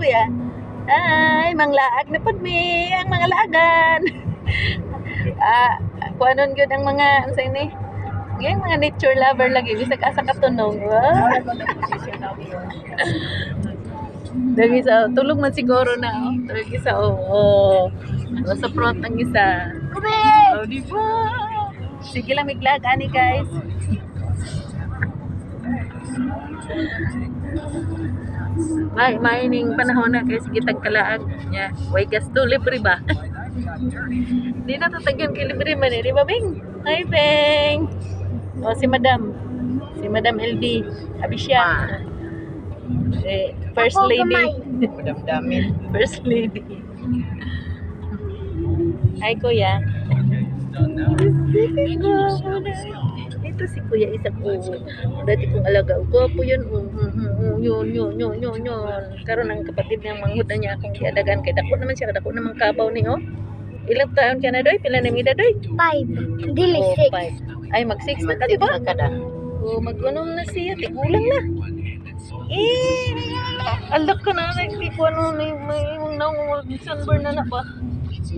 kuya. Ay, manglaag na pod mi ang mga laagan. Kuanon gyud ang mga unsay ni? Yung mga nature lover lagi bisag asa katunog. Dagi sa tulog man siguro na oh. Dagi sa sa front ang isa. Oh, di ba? Sige lang miglag ani guys. Maining panahon na kay sige tagkalaag nya. Way gasto libre ba? Di na tatagyan kay libre man di ba Bing? Hi Bing. O si Madam LB abi siya. First lady. Madam Damin. First lady. Hi kuya. Ito si kuya isa ko. Dati kong alaga. Gwapo yun. Yun. Karon ang kapatid niyang manghuda niya akong iadagan. Kaya dako naman siya. Dako naman kabaw ni oh. Ilang taon ka na doy? Pila na mida doy? 5. Dili 6. Ay mag 6 na ka diba? Mag-anom na siya. Tigulang na. Alak ka na. Nagtiko ano. May naungol. Sunburn na ba?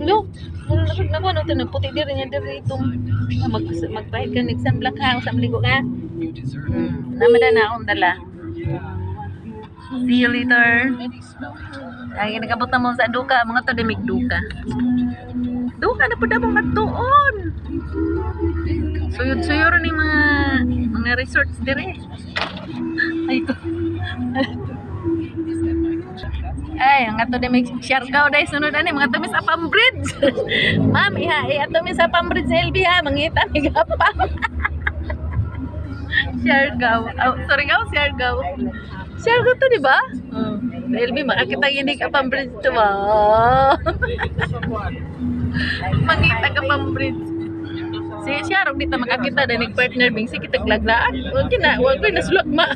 Look. Nalakad na ko. Ano ito? Puti din rin yan dito. Magpahid ka. Nagsamblak ka. Sa maligo ka. Namada na akong dala. See you later. Ay, nagabot na mo sa duka. Mga to dimig duka. Duka na po na mong matuon. Suyod-suyod ni mga resorts dire. Ay, ito. Ay, ang ato dimig Siargao dahil sunod ani. Mga tumis apam bridge. Ma'am, ato mis apam bridge sa LB ha. Mangita, may gapang. Siargao. Siargao. Siargao to, di ba? LB, makakita ginig apam bridge to ba? Mangita ka apam bridge. Si Siarog dito makakita na partner bing si kitag laglaan. Wag na sulak ma.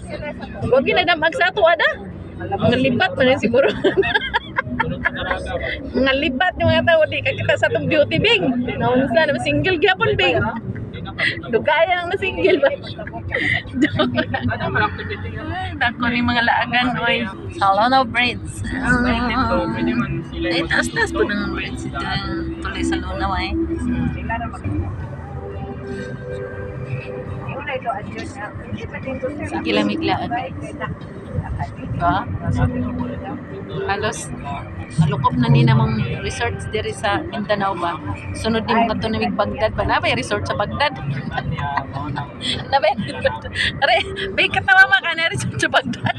Wag na damag sa ato ada. Mga libat man yan siguro. Mga libat yung mga tao di kakita sa atong beauty bing. Naunsa na single gyapon bing. Dugaya ang single ba? Dako ni mga laagan oy. Salon of braids. Ay taas po ng braids ito. Tuloy sa luna ay. Sige lang miglaan. Ba? Halos malukop na ni namang resorts diri sa Mindanao ba. Sunod din mo kadto namig Baghdad ba na ba resort sa Baghdad? Na ba? Are, bay katawa ka na resort sa Baghdad.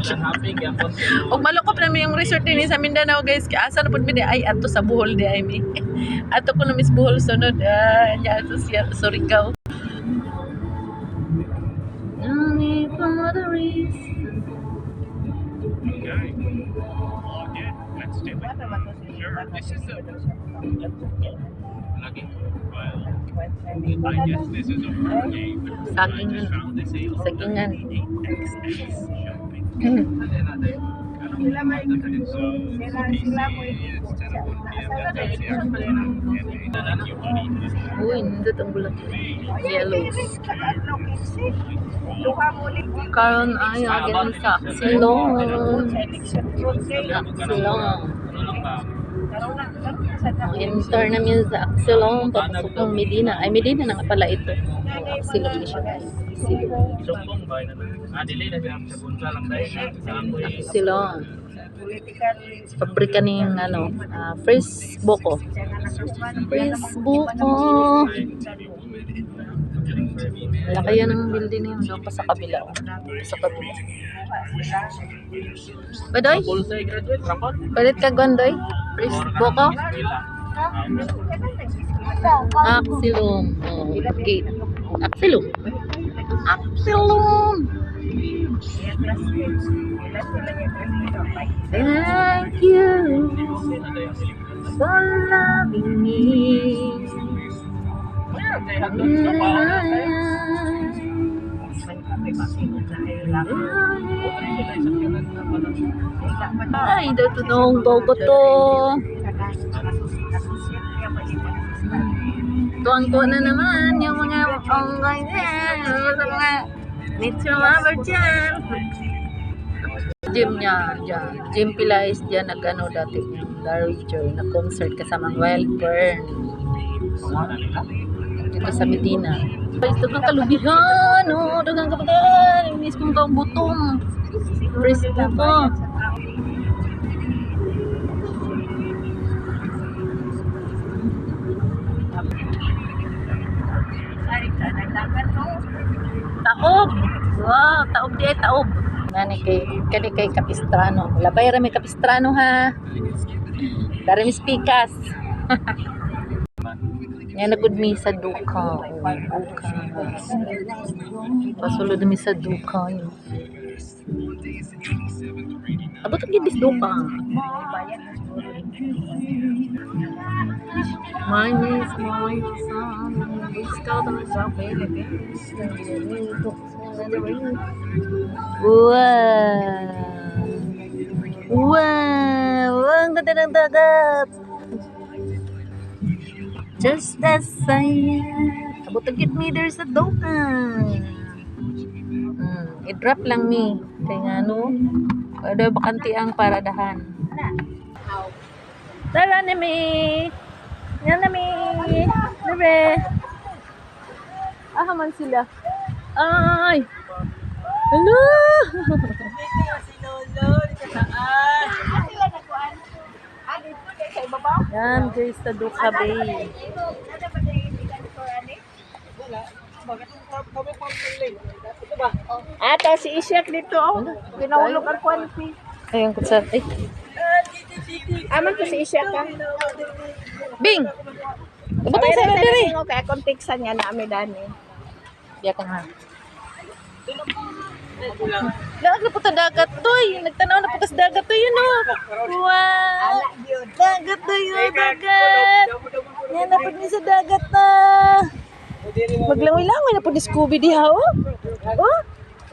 Og malukop na mi yung resort din sa Mindanao guys. Kaya asa na pud mi di ay ato sa Bohol di ay mi. Ato ko na Miss Bohol sunod. Nya ato siya Surigao. Okay. Log in. Let's do it. Sure. This is login. Well, I guess this is a hard game. Sakingan. Sakingan. Uy, nindot ang bulat. Yellow. Karon ay agad sa silong. Enter namin sa Axelong, papasok ng Medina. Ay, Medina na nga pala ito. Axelong ni siya guys. Axelong. Pabrika ni Fresh Boko. Fresh Boko. Laki yan ang building niyo. Doon pa sa kabila. Sa kabila. Badoy? Palit ka Gondoy? Fresh Boko? Axelong. Gate. Axelong. Axelong. Thank you for loving me. Ay, dito nung bogo to. Tuwang-tuwa na naman yung mga online yan. Mga nature lover dyan. Gym niya, dyan. Gym Pilates dyan, nag-ano dati yung Larry Joy, nag-concert kasama Wild Burn. Dito sa Medina. Guys, dagang kalubihan, oh, dagang kapagan. Miss kong kang butong. Frisco ko. Taob. Wow, taob di ay taob. Kani kay Capistrano. Labay ra may Capistrano ha. Dari mis pikas. Yan nagud mi sa duka. Duka. Pasulod mi sa duka. Abot ang gidis duka. Mine is my son. It's called on the Wow! Wow! Ang ganda ng dagat! Just as saya. Abot ang gid mi there sa duka. I-drop lang mi. Kaya nga no, ada bakanti ang paradahan. Tara na mi. Yan na mi. Bebe. Ah, man sila. Ay. Hello. Yan guys, sa Duka Bay. Ata si Ishak dito. Pinahulog ang kwanti. Ayun ko sa. Ay. Aman ko si Ishak ka. Bing. Butang sa diri. Kaya konteksan niya na dani. Biya ka nga. Laag na po ta dagat toy. Nagtanaw na po tas dagat toy yun oh. Wow. Dagat toy oh, dagat. Yan na po ni sa dagat na. Maglangoy-langoy na po ni Scooby diha oh. Oh.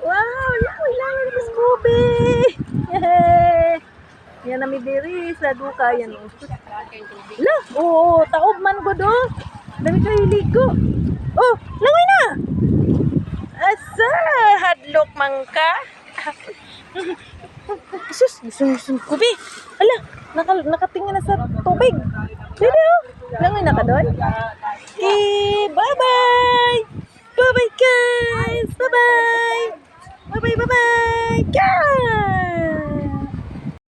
Wow, langoy-langoy na po Scooby. Yan na mi diri sa Duka yan oh. La, oo, taob man ko do. Dami kayo ligo. Oh, langoy na. Asa, hadlok mangka. Sus, gusto Kubi. Ala, nakatingin na sa tubig. Dito, langoy na ka doon. Okay, bye-bye. Bye-bye guys. Bye-bye. Bye-bye, bye-bye. Guys.